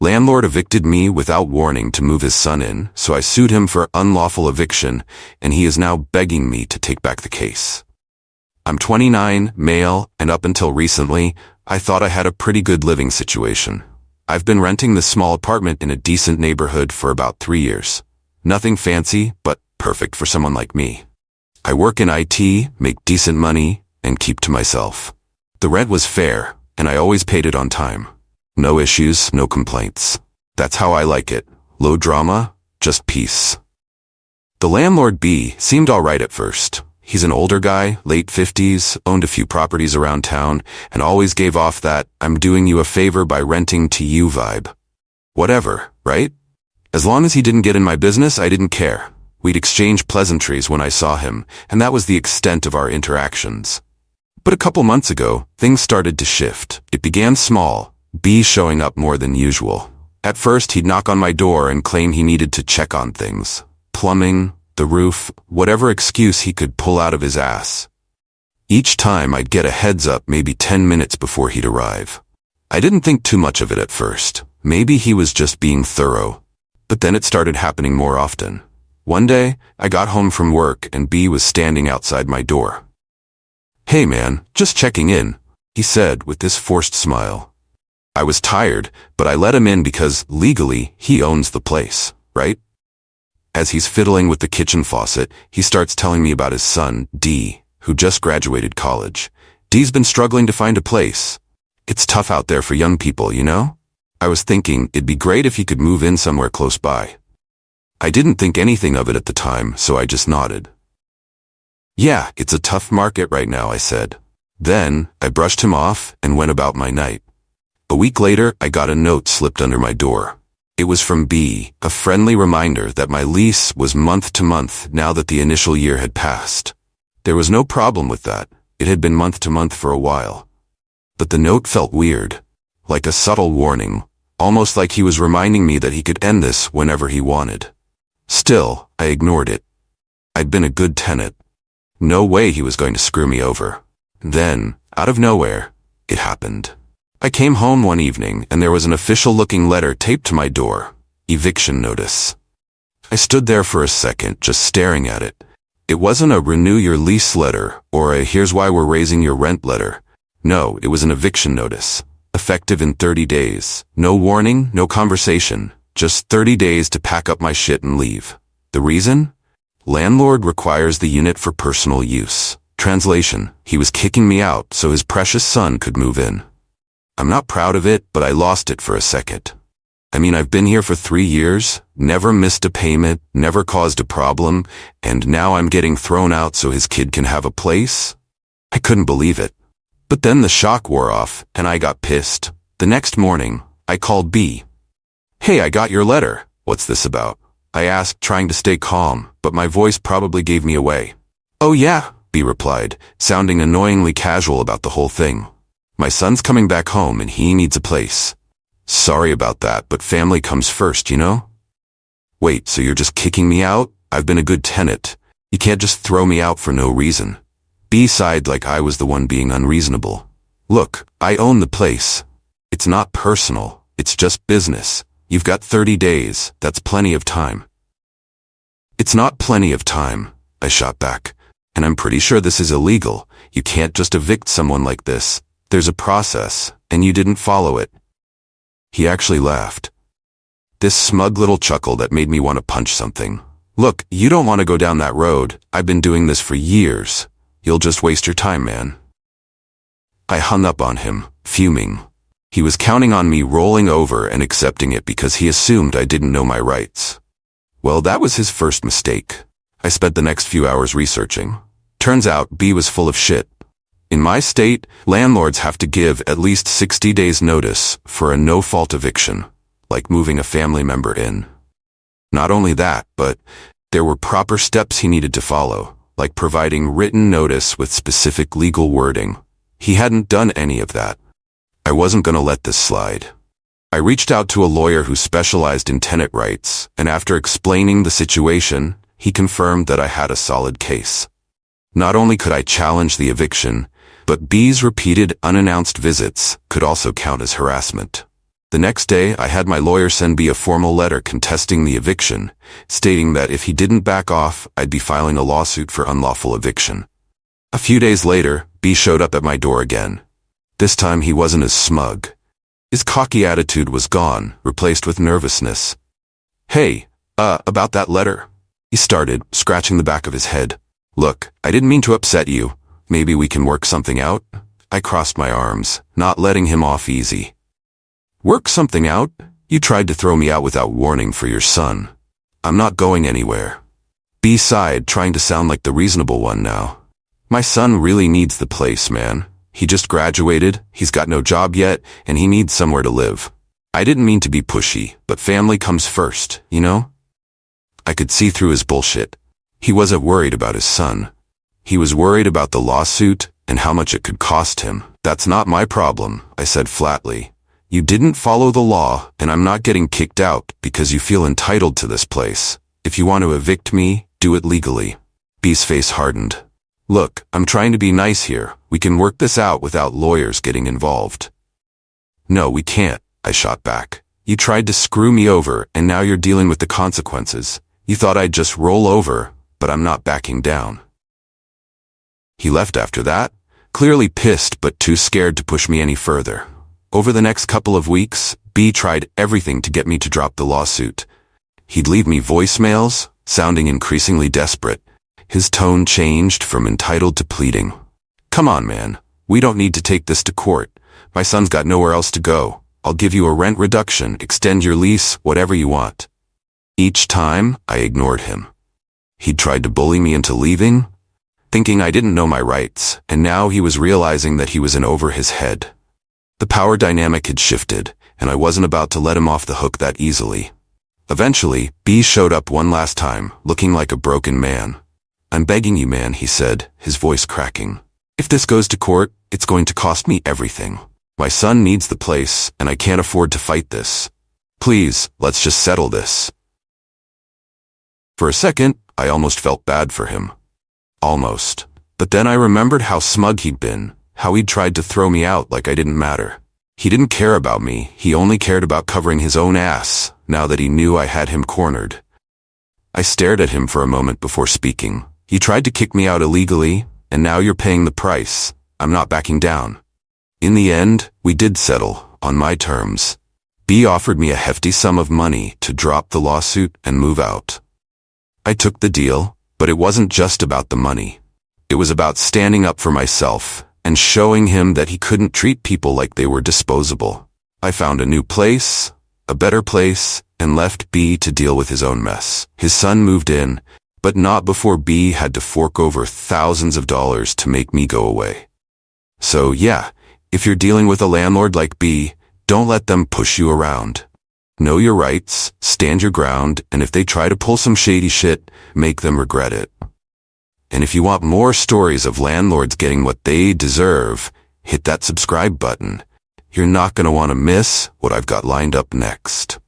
Landlord evicted me without warning to move his son in, so I sued him for unlawful eviction, and he is now begging me to take back the case. I'm 29, male, and up until recently, I thought I had a pretty good living situation. I've been renting this small apartment in a decent neighborhood for about 3 years. Nothing fancy, but perfect for someone like me. I work in IT, make decent money, and keep to myself. The rent was fair, and I always paid it on time. No issues, no complaints. That's how I like it. Low drama, just peace. The landlord B seemed alright at first. He's an older guy, late 50s, owned a few properties around town, and always gave off that "I'm doing you a favor by renting to you" vibe. Whatever, right? As long as he didn't get in my business, I didn't care. We'd exchange pleasantries when I saw him, and that was the extent of our interactions. But a couple months ago, things started to shift. It began small, B showing up more than usual. At first, he'd knock on my door and claim he needed to check on things. Plumbing, the roof, whatever excuse he could pull out of his ass. Each time I'd get a heads up maybe 10 minutes before he'd arrive. I didn't think too much of it at first. Maybe he was just being thorough. But then it started happening more often. One day, I got home from work and B was standing outside my door. "Hey man, just checking in," he said with this forced smile. I was tired, but I let him in because, legally, he owns the place, right? As he's fiddling with the kitchen faucet, he starts telling me about his son, D, who just graduated college. D's been struggling to find a place. It's tough out there for young people, you know? I was thinking it'd be great if he could move in somewhere close by. I didn't think anything of it at the time, so I just nodded. "Yeah, it's a tough market right now," I said. Then, I brushed him off and went about my night. A week later, I got a note slipped under my door. It was from B, a friendly reminder that my lease was month to month now that the initial year had passed. There was no problem with that. It had been month to month for a while. But the note felt weird, like a subtle warning, almost like he was reminding me that he could end this whenever he wanted. Still, I ignored it. I'd been a good tenant. No way he was going to screw me over. Then, out of nowhere, it happened. I came home one evening and there was an official-looking letter taped to my door. Eviction notice. I stood there for a second, just staring at it. It wasn't a "renew your lease" letter or a "here's why we're raising your rent" letter. No, it was an eviction notice. Effective in 30 days. No warning, no conversation. Just 30 days to pack up my shit and leave. The reason? Landlord requires the unit for personal use. Translation: he was kicking me out so his precious son could move in. I'm not proud of it, but I lost it for a second. I mean, I've been here for 3 years, never missed a payment, never caused a problem, and now I'm getting thrown out so his kid can have a place? I couldn't believe it. But then the shock wore off, and I got pissed. The next morning, I called B. "Hey, I got your letter. What's this about?" I asked, trying to stay calm, but my voice probably gave me away. "Oh yeah," B replied, sounding annoyingly casual about the whole thing. "My son's coming back home and he needs a place. Sorry about that, but family comes first, you know?" "Wait, so you're just kicking me out? I've been a good tenant. You can't just throw me out for no reason." B sighed like I was the one being unreasonable. "Look, I own the place. It's not personal, it's just business. You've got 30 days, that's plenty of time." "It's not plenty of time," I shot back. "And I'm pretty sure this is illegal. You can't just evict someone like this. There's a process, and you didn't follow it." He actually laughed. This smug little chuckle that made me want to punch something. "Look, you don't want to go down that road. I've been doing this for years. You'll just waste your time, man." I hung up on him, fuming. He was counting on me rolling over and accepting it because he assumed I didn't know my rights. Well, that was his first mistake. I spent the next few hours researching. Turns out B was full of shit. In my state, landlords have to give at least 60 days notice for a no-fault eviction, like moving a family member in. Not only that, but there were proper steps he needed to follow, like providing written notice with specific legal wording. He hadn't done any of that. I wasn't going to let this slide. I reached out to a lawyer who specialized in tenant rights, and after explaining the situation, he confirmed that I had a solid case. Not only could I challenge the eviction, but B's repeated unannounced visits could also count as harassment. The next day, I had my lawyer send B a formal letter contesting the eviction, stating that if he didn't back off, I'd be filing a lawsuit for unlawful eviction. A few days later, B showed up at my door again. This time he wasn't as smug. His cocky attitude was gone, replaced with nervousness. "Hey, about that letter," he started, scratching the back of his head. "Look, I didn't mean to upset you. Maybe we can work something out?" I crossed my arms, not letting him off easy. "Work something out? You tried to throw me out without warning for your son. I'm not going anywhere." B sighed, trying to sound like the reasonable one now. "My son really needs the place, man. He just graduated, he's got no job yet, and he needs somewhere to live. I didn't mean to be pushy, but family comes first, you know?" I could see through his bullshit. He wasn't worried about his son. He was worried about the lawsuit and how much it could cost him. "That's not my problem," I said flatly. "You didn't follow the law, and I'm not getting kicked out because you feel entitled to this place. If you want to evict me, do it legally." B's face hardened. "Look, I'm trying to be nice here. We can work this out without lawyers getting involved." "No, we can't," I shot back. "You tried to screw me over, and now you're dealing with the consequences. You thought I'd just roll over, but I'm not backing down." He left after that, clearly pissed but too scared to push me any further. Over the next couple of weeks, B tried everything to get me to drop the lawsuit. He'd leave me voicemails, sounding increasingly desperate. His tone changed from entitled to pleading. "Come on, man. We don't need to take this to court. My son's got nowhere else to go. I'll give you a rent reduction, extend your lease, whatever you want." Each time, I ignored him. He'd tried to bully me into leaving, thinking I didn't know my rights, and now he was realizing that he was in over his head. The power dynamic had shifted, and I wasn't about to let him off the hook that easily. Eventually, B showed up one last time, looking like a broken man. "I'm begging you, man," he said, his voice cracking. "If this goes to court, it's going to cost me everything. My son needs the place, and I can't afford to fight this. Please, let's just settle this." For a second, I almost felt bad for him. Almost. But then I remembered how smug he'd been, how he'd tried to throw me out like I didn't matter. He didn't care about me, he only cared about covering his own ass, now that he knew I had him cornered. I stared at him for a moment before speaking. "You tried to kick me out illegally, and now you're paying the price. I'm not backing down." In the end, we did settle, on my terms. B offered me a hefty sum of money to drop the lawsuit and move out. I took the deal, but it wasn't just about the money. It was about standing up for myself and showing him that he couldn't treat people like they were disposable. I found a new place, a better place, and left B to deal with his own mess. His son moved in, but not before B had to fork over thousands of dollars to make me go away. So yeah, if you're dealing with a landlord like B, don't let them push you around. Know your rights, stand your ground, and if they try to pull some shady shit, make them regret it. And if you want more stories of landlords getting what they deserve, hit that subscribe button. You're not going to want to miss what I've got lined up next.